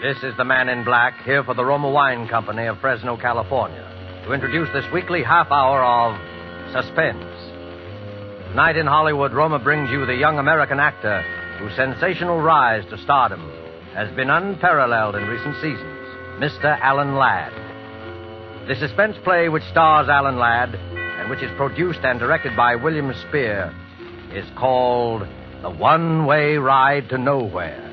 This is the man in black, here for the Roma Wine Company of Fresno, California, to introduce this weekly half hour of Suspense. Tonight in Hollywood, Roma brings you the young American actor whose sensational rise to stardom has been unparalleled in recent seasons, Mr. Alan Ladd. The suspense play which stars Alan Ladd and which is produced and directed by William Spear is called The One-Way Ride to Nowhere.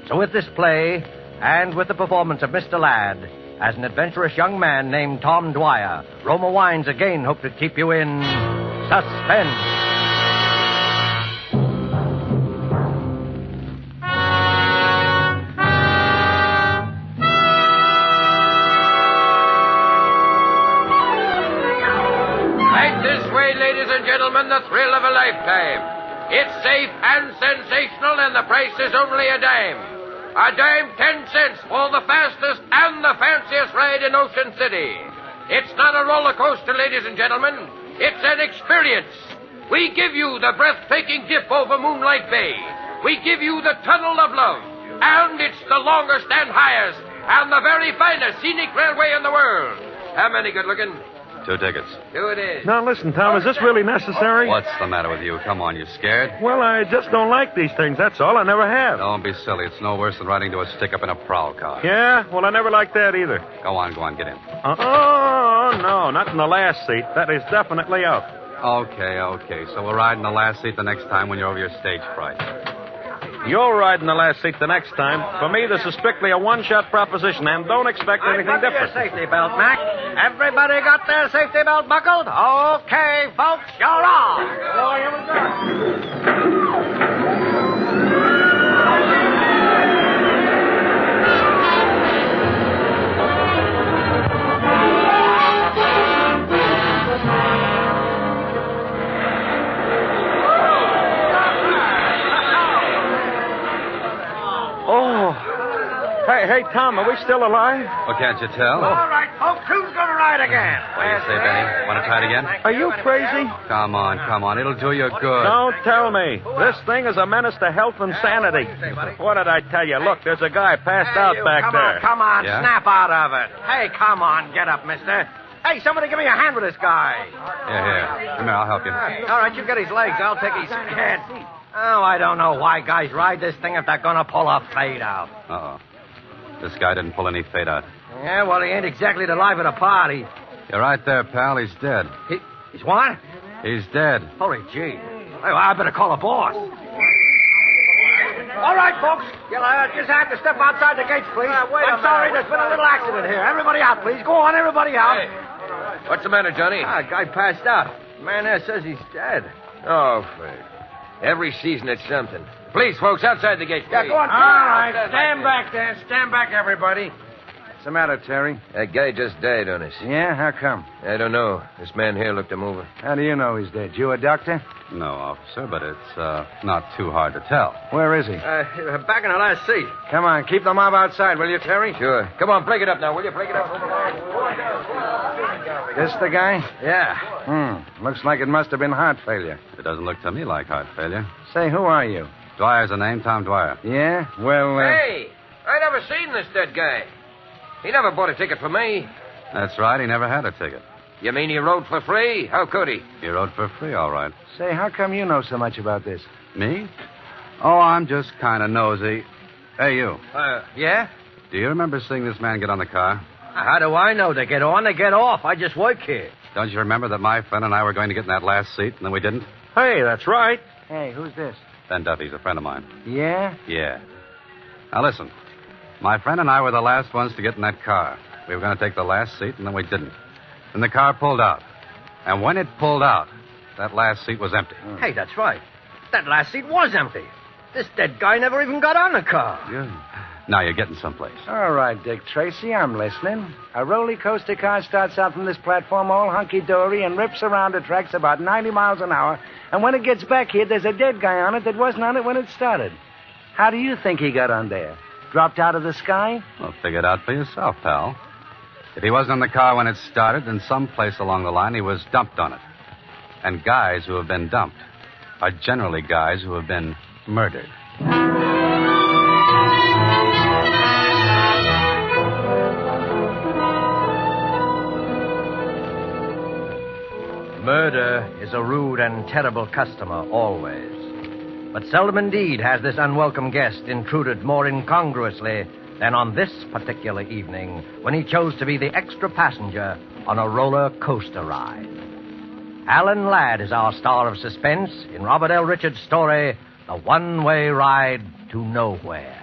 So with this play, and with the performance of Mr. Ladd as an adventurous young man named Tom Dwyer, Roma Wines again hope to keep you in suspense. Right this way, ladies and gentlemen, the thrill of a lifetime. It's safe and sensational, and the price is only a dime. A dime, 10 cents for the fastest and the fanciest ride in Ocean City. It's not a roller coaster, ladies and gentlemen. It's an experience. We give you the breathtaking dip over Moonlight Bay. We give you the Tunnel of Love. And it's the longest and highest and the very finest scenic railway in the world. How many good-looking? 2 tickets. 2 it is. Now, listen, Tom, is this really necessary? What's the matter with you? Come on, you scared? Well, I just don't like these things, that's all. I never have. Don't be silly. It's no worse than riding to a stick-up in a prowl car. Yeah? Well, I never liked that either. Go on, get in. Oh, no, not in the last seat. That is definitely out. Okay. So we'll ride in the last seat the next time when you're over your stage fright. You'll ride in the last seat the next time. For me, this is strictly a one-shot proposition, and don't expect anything different. Your safety belt, Mac. Everybody got their safety belt buckled? Okay, folks, you're on. Oh, here we go. Hey, Tom, are we still alive? Well, can't you tell? All right, folks, who's going to ride again? What do you say, Benny? Want to try it again? Are you crazy? Come on. It'll do you good. Don't tell me. This thing is a menace to health and sanity. What did I tell you? Look, there's a guy passed out back there. Come on, Yeah? snap out of it. Hey, come on, get up, mister. Hey, somebody give me a hand with this guy. Here. Come here, I'll help you. All right, you get his legs. I'll take his head. Oh, I don't know why guys ride this thing if they're going to pull a fade out. Uh-oh. This guy didn't pull any fade out. Yeah, well, he ain't exactly the life of the party. You're right there, pal. He's dead. He's what? He's dead. Holy gee. Well, I better call the boss. All right, folks. You'll just have to step outside the gates, please. I'm sorry, there's been a little accident here. Everybody out, please. Go on, everybody out. Hey. What's the matter, Johnny? Guy passed out. Man there says he's dead. Oh, Frank. Every season it's something. Please, folks, outside the gate. Yeah, go on. All right, stand back there. Stand back, everybody. What's the matter, Terry? That guy just died on us. Yeah? How come? I don't know. This man here looked him over. How do you know he's dead? You a doctor? No, officer, but it's not too hard to tell. Where is he? Back in the last seat. Come on, keep the mob outside, will you, Terry? Sure. Come on, break it up now, will you? Break it up. This the guy? Yeah. Looks like it must have been heart failure. It doesn't look to me like heart failure. Say, who are you? Dwyer's the name, Tom Dwyer. Yeah? Well, Hey, I never seen this dead guy. He never bought a ticket for me. That's right, he never had a ticket. You mean he rode for free? How could he? He rode for free, all right. say, how come you know so much about this? Me? Oh, I'm just kind of nosy. Hey, you. Yeah? Do you remember seeing this man get on the car? How do I know? They get on, they get off. I just work here. Don't you remember that my friend and I were going to get in that last seat, and then we didn't? Hey, that's right. Hey, who's this? Ben Duffy's a friend of mine. Yeah? Yeah. Now, listen. My friend and I were the last ones to get in that car. We were going to take the last seat, and then we didn't. Then the car pulled out. And when it pulled out, that last seat was empty. Hey, that's right. That last seat was empty. This dead guy never even got on the car. Yeah. Now you're getting someplace. All right, Dick Tracy, I'm listening. A roller coaster car starts out from this platform all hunky-dory and rips around the tracks about 90 miles an hour. And when it gets back here, there's a dead guy on it that wasn't on it when it started. How do you think he got on there? Dropped out of the sky? Well, figure it out for yourself, pal. If he wasn't in the car when it started, then someplace along the line he was dumped on it. And guys who have been dumped are generally guys who have been murdered. Murder is a rude and terrible customer, always. But seldom indeed has this unwelcome guest intruded more incongruously than on this particular evening when he chose to be the extra passenger on a roller coaster ride. Alan Ladd is our star of suspense in Robert L. Richards' story, The One-Way Ride to Nowhere.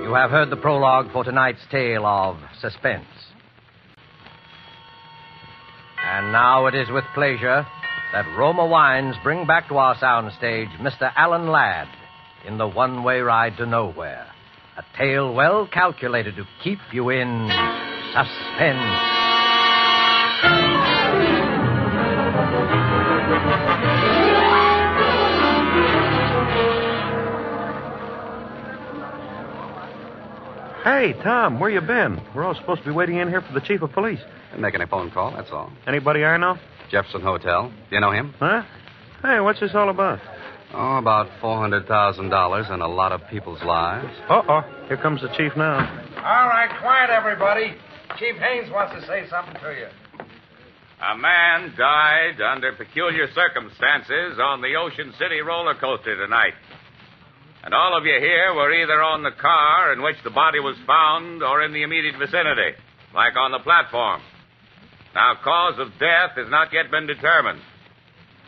You have heard the prologue for tonight's tale of Suspense. And now it is with pleasure that Roma Wines bring back to our soundstage Mr. Alan Ladd in The One-Way Ride to Nowhere, a tale well calculated to keep you in suspense. Hey, Tom, where you been? We're all supposed to be waiting in here for the chief of police. Didn't make any phone call, that's all. Anybody I know? Jefferson Hotel. Do you know him? Huh? Hey, what's this all about? Oh, about $400,000 and a lot of people's lives. Uh-oh. Here comes the chief now. All right, quiet, everybody. Chief Haynes wants to say something to you. A man died under peculiar circumstances on the Ocean City roller coaster tonight. And all of you here were either on the car in which the body was found or in the immediate vicinity, like on the platform. Now, cause of death has not yet been determined.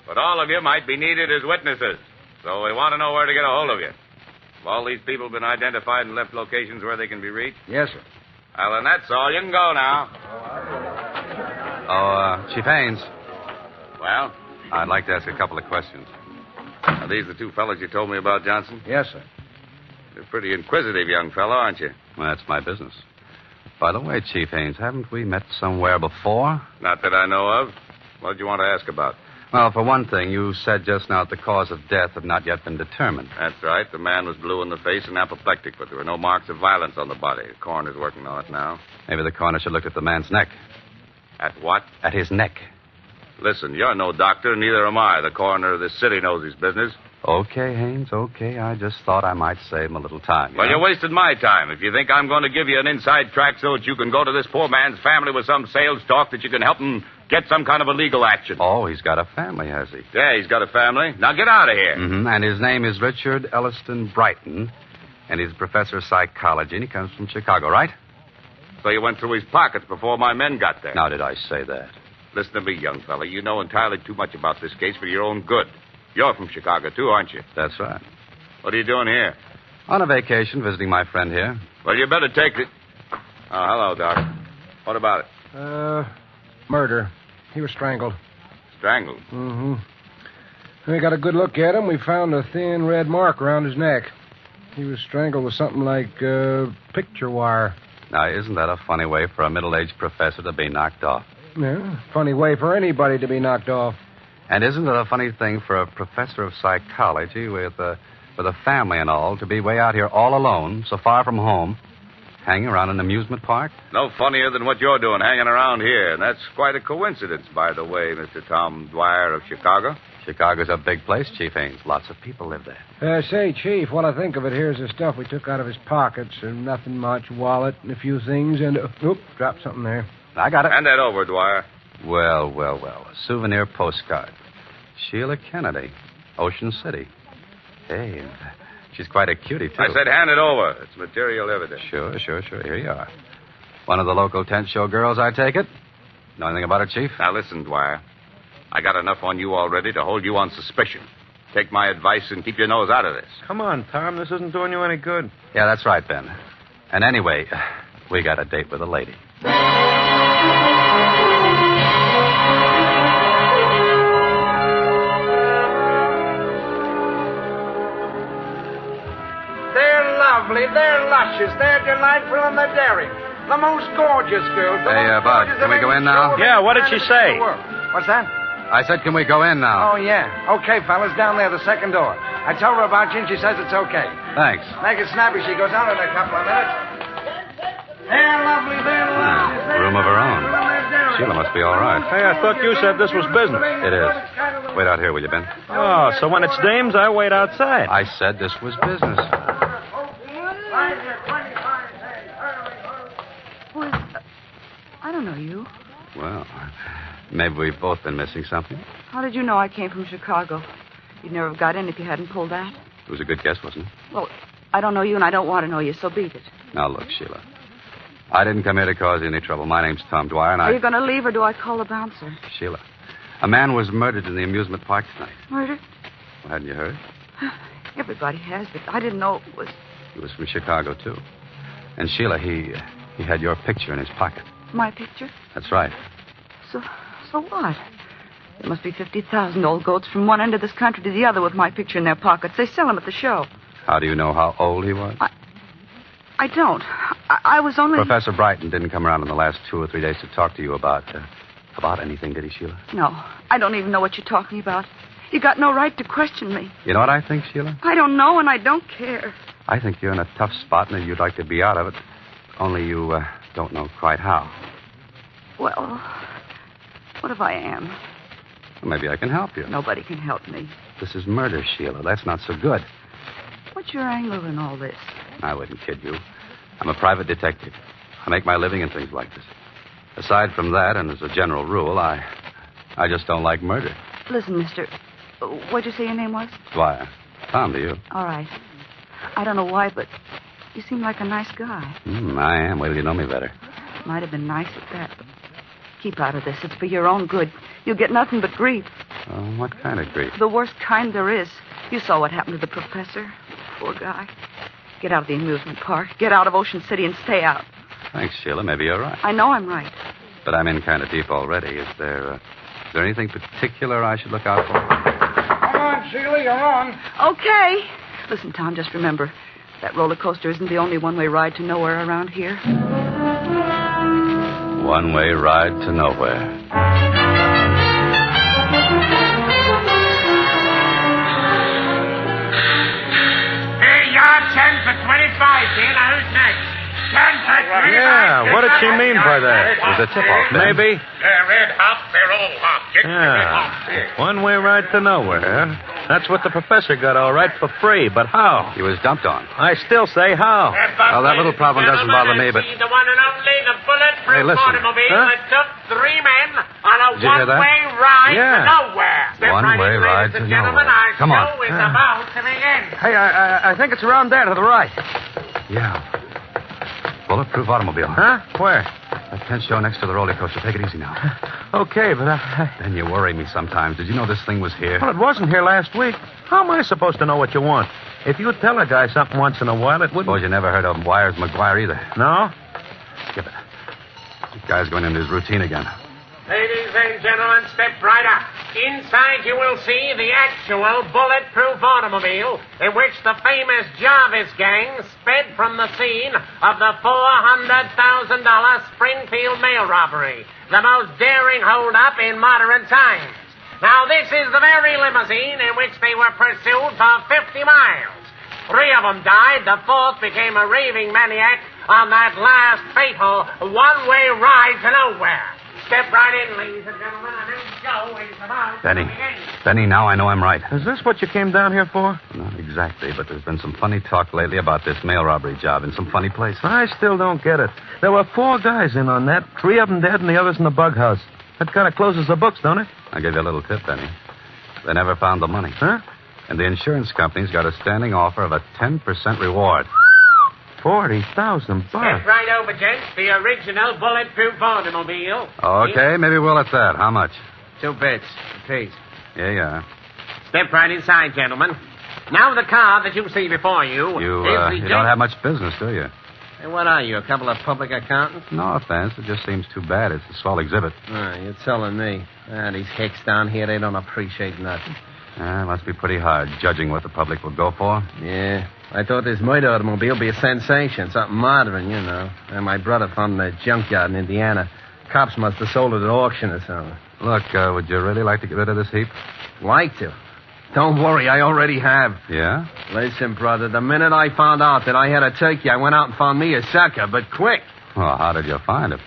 But all of you might be needed as witnesses, so we want to know where to get a hold of you. Have all these people been identified and left locations where they can be reached? Yes, sir. Well, then that's all. You can go now. Chief Haynes, Well, I'd like to ask a couple of questions. are these the two fellows you told me about, Johnson? Yes, sir. You're a pretty inquisitive young fellow, aren't you? Well, that's my business. By the way, Chief Haynes, haven't we met somewhere before? Not that I know of. What did you want to ask about? Well, for one thing, you said just now that the cause of death had not yet been determined. That's right. The man was blue in the face and apoplectic, but there were no marks of violence on the body. The coroner's working on it now. Maybe the coroner should look at the man's neck. At what? At his neck. Listen, you're no doctor, and neither am I. The coroner of this city knows his business. Okay, Haynes, okay. I just thought I might save him a little time. Well, you're wasting my time. If you think I'm going to give you an inside track so that you can go to this poor man's family with some sales talk that you can help him get some kind of a legal action. Oh, he's got a family, has he? Yeah, he's got a family. Now get out of here. Mm-hmm. And his name is Richard Elliston Brighton, and he's a professor of psychology, and he comes from Chicago, right? So you went through his pockets before my men got there. Now, did I say that? Listen to me, young fella. You know entirely too much about this case for your own good. You're from Chicago, too, aren't you? That's right. What are you doing here? On a vacation, visiting my friend here. Well, you better take it. Oh, hello, Doc. What about it? Murder. He was strangled. Strangled? Mm-hmm. We got a good look at him. We found a thin red mark around his neck. He was strangled with something like picture wire. Now, isn't that a funny way for a middle-aged professor to be knocked off? Yeah, funny way for anybody to be knocked off. And isn't it a funny thing for a professor of psychology with a family and all to be way out here all alone, so far from home, hanging around an amusement park? No funnier than what you're doing, hanging around here. And that's quite a coincidence, by the way, Mr. Tom Dwyer of Chicago. Chicago's a big place, Chief Haynes. Lots of people live there. Say, Chief, while I think of it, here's the stuff we took out of his pockets. Nothing much, wallet and a few things, and... dropped something there. I got it. Hand that over, Dwyer. Well. A souvenir postcard. Sheila Kennedy, Ocean City. Hey, she's quite a cutie, too. I said hand it over. It's material evidence. Sure. Here you are. One of the local tent show girls, I take it? Know anything about her, Chief? Now, listen, Dwyer. I got enough on you already to hold you on suspicion. Take my advice and keep your nose out of this. Come on, Tom. This isn't doing you any good. Yeah, that's right, Ben. And anyway, we got a date with a lady. They're lovely, they're luscious, they're delightful, and they're daring. The most gorgeous girls. Hey, Bud, can we go in now? Yeah, what did she say? What's that? I said, can we go in now? Oh, yeah. Okay, fellas, down there, the second door. I told her about you, and she says it's okay. Thanks. Make it snappy. She goes out in a couple of minutes. They're lovely, they're luscious. Room of her own. Sheila must be all right. Hey, I thought you said this was business. It is. Wait out here, will you, Ben? Oh, so when it's dames, I wait outside. I said this was business. Right here, 25. don't know you. Well, maybe we've both been missing something. How did you know I came from Chicago? You'd never have got in if you hadn't pulled that. It was a good guess, wasn't it? Well, I don't know you, and I don't want to know you, so beat it. Now, look, Sheila. I didn't come here to cause you any trouble. My name's Tom Dwyer, and Are you going to leave, or do I call the bouncer? Sheila, a man was murdered in the amusement park tonight. Murdered? Well, hadn't you heard? Everybody has, but I didn't know it was... He was from Chicago, too. And, Sheila, he had your picture in his pocket. My picture? That's right. So what? There must be 50,000 old goats from one end of this country to the other with my picture in their pockets. They sell them at the show. How do you know how old he was? I don't. I was only... Professor Brighton didn't come around in the last 2 or 3 days to talk to you about anything, did he, Sheila? No. I don't even know what you're talking about. You got no right to question me. You know what I think, Sheila? I don't know, and I don't care. I think you're in a tough spot, and you'd like to be out of it. Only you don't know quite how. Well, what if I am? Well, maybe I can help you. Nobody can help me. This is murder, Sheila. That's not so good. What's your angle in all this? I wouldn't kid you. I'm a private detective. I make my living in things like this. Aside from that, and as a general rule, I just don't like murder. Listen, mister. What'd you say your name was? Dwyer. Tom, to you. All right. I don't know why, but you seem like a nice guy. I am. Wait till you know me better. Might have been nice at that, but keep out of this. It's for your own good. You'll get nothing but grief. What kind of grief? The worst kind there is. You saw what happened to the professor. Poor guy. Get out of the amusement park. Get out of Ocean City and stay out. Thanks, Sheila. Maybe you're right. I know I'm right. But I'm in kind of deep already. Is there anything particular I should look out for? Come on, Sheila, you're on. Okay. Listen, Tom, just remember, that roller coaster isn't the only one-way ride to nowhere around here. One-way ride to nowhere. Yard 10 for 25, dear. Now, who's next? 10 for 25. Yeah, what did she mean by that? It was a tip-off, man. Maybe. Red hot, they're all hot. Yeah. One-way ride to nowhere, huh? That's what the professor got all right for free, but how? He was dumped on. I still say how. Well, that little problem doesn't bother me, but... The one and only, the bulletproof Hey, listen. automobile Huh? that took 3 men on a Did you hear that? one-way ride Yeah. to nowhere. Step One-way right in, ride ladies and to gentlemen. nowhere. Our Come on. show is about to begin. Hey, I think it's around there to the right. Yeah. Bulletproof automobile. Huh? Where? That tent show next to the roller coaster. Take it easy now. Okay, but Then you worry me sometimes. Did you know this thing was here? well, it wasn't here last week. How am I supposed to know what you want? If you tell a guy something once in a while, it wouldn't... Suppose you never heard of Wires McGuire either. No? Skip it. The guy's going into his routine again. Ladies and gentlemen, step right up. Inside you will see the actual bulletproof automobile in which the famous Jarvis gang sped from the scene of the $400,000 Springfield mail robbery, the most daring hold-up in modern times. Now, this is the very limousine in which they were pursued for 50 miles. 3 of them died. The 4th became a raving maniac on that last fatal one-way ride to nowhere. Step right in, ladies and gentlemen. A new show is about to begin. Benny, now I know I'm right. Is this what you came down here for? Not exactly, but there's been some funny talk lately about this mail robbery job in some funny place. I still don't get it. There were 4 guys in on that. 3 of them dead and the others in the bug house. That kind of closes the books, don't it? I'll give you a little tip, Benny. They never found the money. Huh? And the insurance company's got a standing offer of a 10% reward. 40,000 Step bucks. right over, gents. The original bulletproof automobile. Okay, maybe we'll at that. How much? 2 bits apiece. Yeah. Step right inside, gentlemen. Now the car that you see before you, You is the don't have much business, do you? Hey, what are you, a couple of public accountants? No offense. It just seems too bad. It's a swell exhibit. You're telling me. These hicks down here, they don't appreciate nothing. Must be pretty hard judging what the public will go for. Yeah. I thought this murder automobile would be a sensation, something modern, you know. And my brother found the junkyard in Indiana. Cops must have sold it at auction or something. Look, would you really like to get rid of this heap? Like to? Don't worry, I already have. Yeah? Listen, brother, the minute I found out that I had a turkey, I went out and found me a sucker, but quick. Well, how did you find him?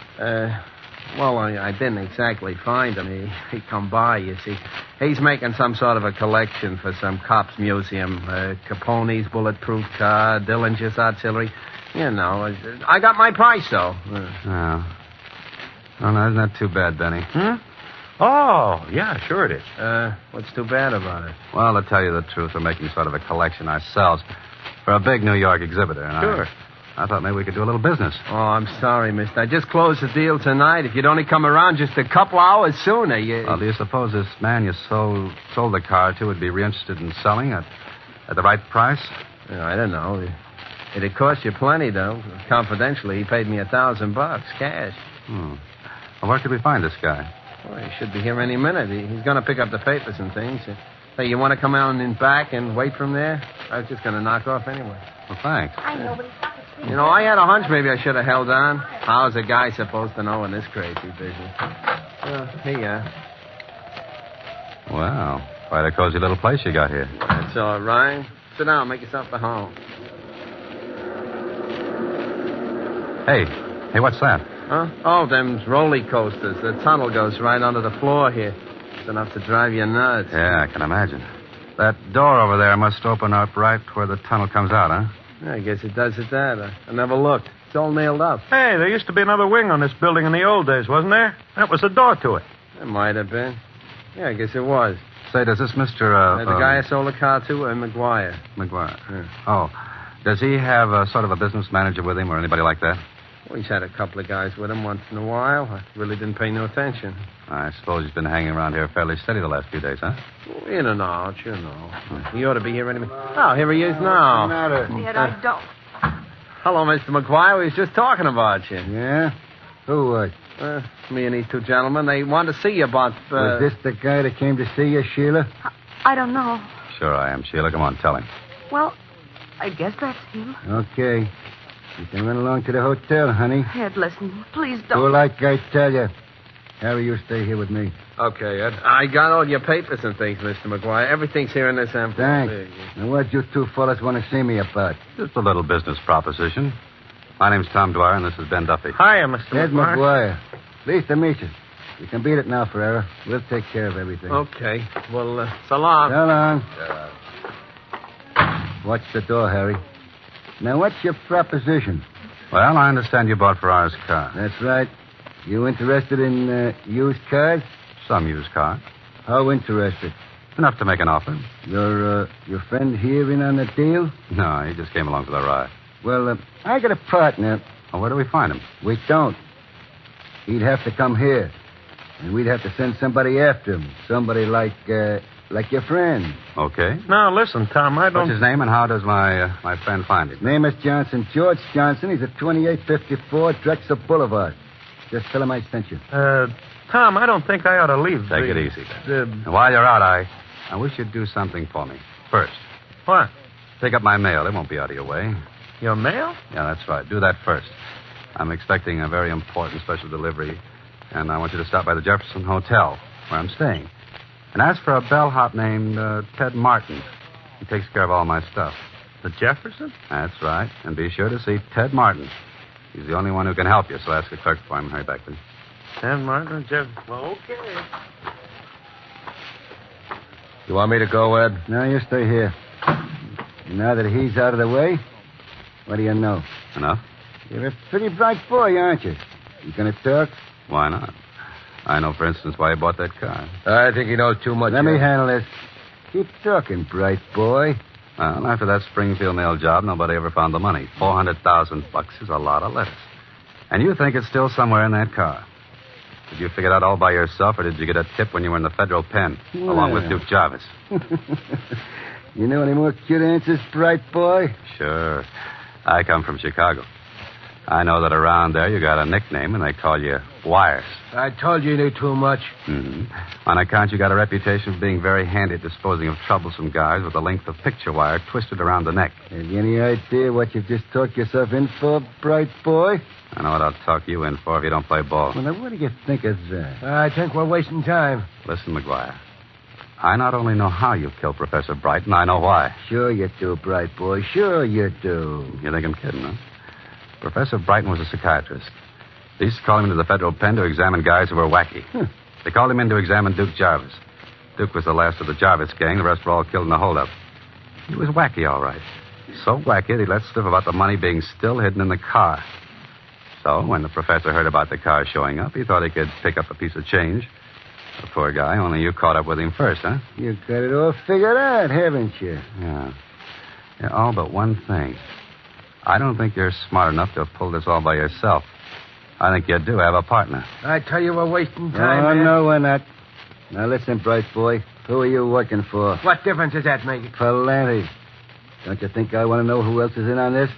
Well, I didn't exactly find him. He come by, you see. He's making some sort of a collection for some cops museum. Capone's bulletproof car, Dillinger's artillery. You know, I got my price, though. Oh. Oh, no, isn't that too bad, Benny? Oh, yeah, sure it is. What's too bad about it? Well, to tell you the truth, we're making sort of a collection ourselves for a big New York exhibitor. And Sure. I thought maybe we could do a little business. Oh, I'm sorry, mister. I just closed the deal tonight. If you'd only come around just a couple hours sooner, you... Well, do you suppose this man you sold the car to would be interested in selling at the right price? I don't know. It'd cost you plenty, though. Confidentially, he paid me $1,000, cash. Well, where could we find this guy? Well, he should be here any minute. He's going to pick up the papers and things. Hey, you want to come out in back and wait from there? I was just going to knock off anyway. Well, thanks. I know, but he's not You know, I had a hunch maybe I should have held on. How's a guy supposed to know in this crazy business? Here you are. Well, quite a cozy little place you got here. That's all right. Sit down. Make yourself at home. Hey, what's that? Huh? Oh, them's roller coasters. The tunnel goes right under the floor here. It's enough to drive you nuts. Yeah, I can imagine. That door over there must open up right where the tunnel comes out, huh? Yeah, I guess it does at that. I never looked. It's all nailed up. Hey, there used to be another wing on this building in the old days, wasn't there? That was a door to it. It might have been. Yeah, I guess it was. Say, does this Mr. The guy I sold the car to, McGuire. McGuire. Yeah. Oh, does he have sort of a business manager with him or anybody like that? Well, he's had a couple of guys with him once in a while. I really didn't pay no attention. I suppose he's been hanging around here fairly steady the last few days, huh? Well, in and out, you know. He ought to be here any minute. Oh, here he is now. What's the matter? Yet I don't. Hello, Mr. McGuire. We was just talking about you. Yeah? Who was? Me and these two gentlemen, they want to see you about... Was this the guy that came to see you, Sheila? I don't know. Sure I am, Sheila. Come on, tell him. Well, I guess that's him. Okay. You can run along to the hotel, honey. Ed, listen, please Do don't. like I tell you. Harry, you stay here with me. Okay, Ed. I got all your papers and things, Mr. McGuire. Everything's here in this envelope. Thanks. There you go. Now, what you two fellas want to see me about? Just a little business proposition. My name's Tom Dwyer, and this is Ben Duffy. Hiya, Mr. Ed McGuire. McGuire. Pleased to meet you. You can beat it now, Ferrera. We'll take care of everything. Okay. Well, so long. So long. Watch the door, Harry. Now, what's your proposition? Well, I understand you bought Ferrara's car. That's right. You interested in used cars? Some used car. How interested? Enough to make an offer. Your friend here in on the deal? No, he just came along for the ride. Well, I got a partner. Well, where do we find him? We don't. He'd have to come here. And we'd have to send somebody after him. Somebody like your friend. Okay. Now, listen, Tom, I don't... What's his name, and how does my friend find him? Name is Johnson. George Johnson. He's at 2854 Drexel Boulevard. Just tell him I sent you. Tom, I don't think I ought to leave. Take it easy, then. And while you're out, I wish you'd do something for me. First, What? pick up my mail. It won't be out of your way. Your mail? Yeah, that's right. Do that first. I'm expecting a very important special delivery, and I want you to stop by the Jefferson Hotel, where I'm staying. And ask for a bellhop named Ted Martin. He takes care of all my stuff. The Jefferson? That's right. And be sure to see Ted Martin. He's the only one who can help you, so ask the clerk for him and hurry back, please. Ted Martin, Jefferson. Well, okay. You want me to go, Ed? No, you stay here. Now that he's out of the way, what do you know? Enough? You're a pretty bright boy, aren't you? You gonna talk? Why not? I know, for instance, why he bought that car. I think he knows too much. Let me handle this. Keep talking, bright boy. Well, after that Springfield nail job, nobody ever found the money. $400,000 is a lot of lettuce. And you think it's still somewhere in that car. Did you figure that all by yourself, or did you get a tip when you were in the federal pen, along with Duke Jarvis? You know any more cute answers, bright boy? Sure. I come from Chicago. I know that around there you got a nickname, and they call you Wires. I told you knew too much. Mm-hmm. On account you got a reputation for being very handy at disposing of troublesome guys with a length of picture wire twisted around the neck. Have you any idea what you've just talked yourself in for, bright boy? I know what I'll talk you in for if you don't play ball. Well, now, what do you think of that? I think we're wasting time. Listen, McGuire. I not only know how you killed Professor Brighton, I know why. Sure you do, bright boy. Sure you do. You think I'm kidding, huh? Professor Brighton was a psychiatrist. They used to call him into the federal pen to examine guys who were wacky. They called him in to examine Duke Jarvis. Duke was the last of the Jarvis gang. The rest were all killed in the holdup. He was wacky, all right. So wacky that he let slip about the money being still hidden in the car. So when the professor heard about the car showing up, he thought he could pick up a piece of change. The poor guy, only you caught up with him first, huh? You got it all figured out, haven't you? Yeah, all but one thing. I don't think you're smart enough to have pulled this all by yourself. I think you do have a partner. I tell you, we're wasting time, Oh, man. no, we're not. Now, listen, bright boy. Who are you working for? What difference does that make? Palante. Don't you think I want to know who else is in on this?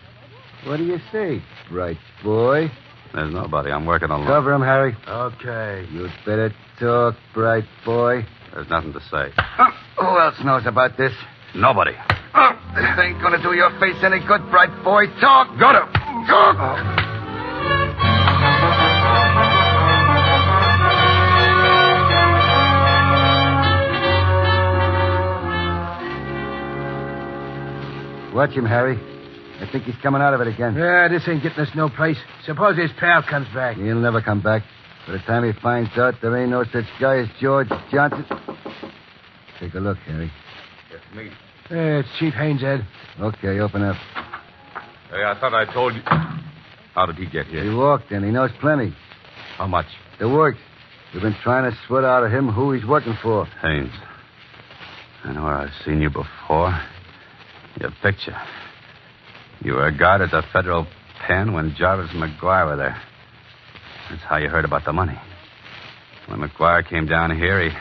What do you say, bright boy? There's nobody. I'm working alone. Cover him, Harry. Okay. You'd better talk, bright boy. There's nothing to say. Who else knows about this? Nobody. This ain't gonna do your face any good, bright boy. Talk. Got him. Talk. Watch him, Harry. I think he's coming out of it again. Yeah, this ain't getting us no place. Suppose his pal comes back. He'll never come back. By the time he finds out there ain't no such guy as George Johnson. Take a look, Harry. It's me. It's Chief Haynes, Ed. Okay, open up. Hey, I thought I told you. How did he get here? He walked in. He knows plenty. How much? The works. We've been trying to sweat out of him who he's working for. Haynes. I know where I've seen you before. Your picture. You were a guard at the federal pen when Jarvis and McGuire were there. That's how you heard about the money. When McGuire came down here, he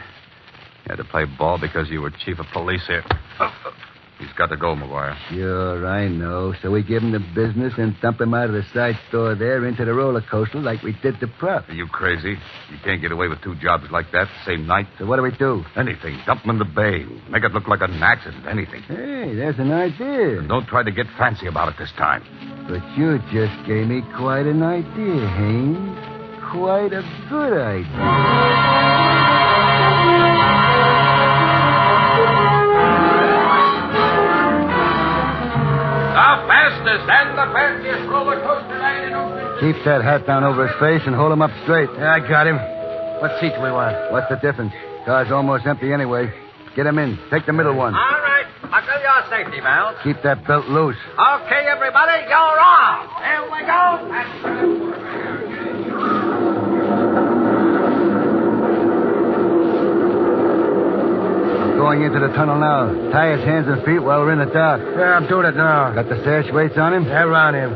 had to play ball because you were chief of police here. He's got to go, McGuire. Sure, I know. So we give him the business and dump him out of the side store there into the roller coaster like we did the prop. Are you crazy? You can't get away with two jobs like that the same night. So what do we do? Anything. Dump him in the bay. Make it look like an accident. Anything. Hey, there's an idea. Don't try to get fancy about it this time. But you just gave me quite an idea, Haynes. Quite a good idea. The fastest and the fanciest roller coaster ride in Oakland. Keep that hat down over his face and hold him up straight. Yeah, I got him. What seat do we want? What's the difference? Car's almost empty anyway. Get him in. Take the middle one. All right. Buckle your safety belt. Keep that belt loose. Okay, everybody, you're off. Here we go. Going into the tunnel now. Tie his hands and feet while we're in the dark. Yeah, I'm doing it now. Got the sash weights on him? Yeah, around him.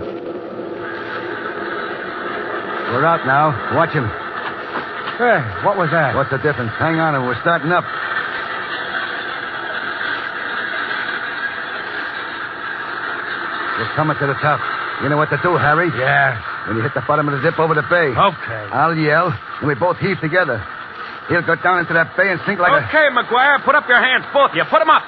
We're out now. Watch him. Hey, what was that? What's the difference? Hang on and we're starting up. We're coming to the top. You know what to do, Harry? Yeah. When you hit the bottom of the dip over the bay. Okay. I'll yell, and we both heave together. He'll go down into that bay and sink like a... Okay, McGuire, put up your hands, both of you. Put them up.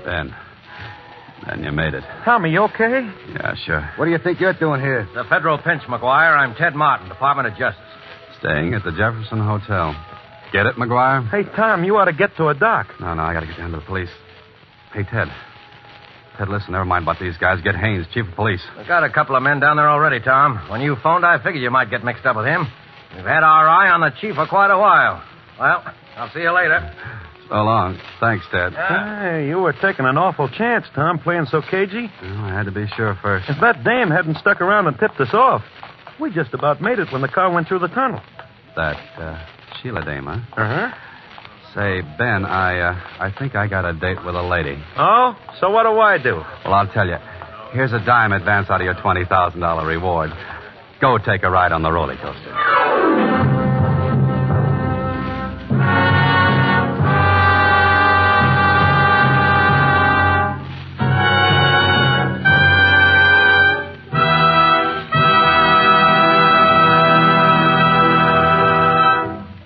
Ben, you made it. Tommy, you okay? Yeah, sure. What do you think you're doing here? The federal pinch, McGuire. I'm Ted Martin, Department of Justice. Staying at the Jefferson Hotel. Get it, McGuire? Hey, Tom, you ought to get to a dock. No, I got to get down to the police. Hey, Ted. Ted, listen, never mind about these guys. Get Haynes, chief of police. We've got a couple of men down there already, Tom. When you phoned, I figured you might get mixed up with him. We've had our eye on the chief for quite a while. Well, I'll see you later. So long. Thanks, Ted. Hey, you were taking an awful chance, Tom, playing so cagey. Well, I had to be sure first. If that dame hadn't stuck around and tipped us off, we just about made it when the car went through the tunnel. That, Sheila dame, huh? Uh-huh. Say, Ben, I think I got a date with a lady. Oh? So what do I do? Well, I'll tell you. Here's a dime advance out of your $20,000 reward. Go take a ride on the roller coaster.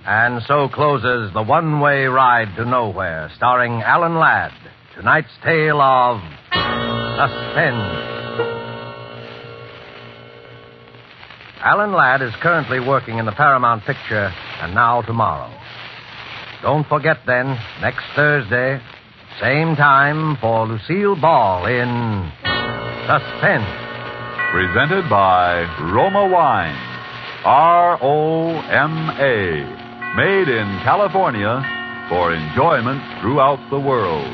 And so closes The One-Way Ride to Nowhere, starring Alan Ladd. Tonight's tale of Suspense. Alan Ladd is currently working in the Paramount picture And Now Tomorrow. Don't forget then, next Thursday, same time for Lucille Ball in Suspense. Presented by Roma Wine. ROMA. Made in California for enjoyment throughout the world.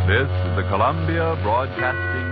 This is the Columbia Broadcasting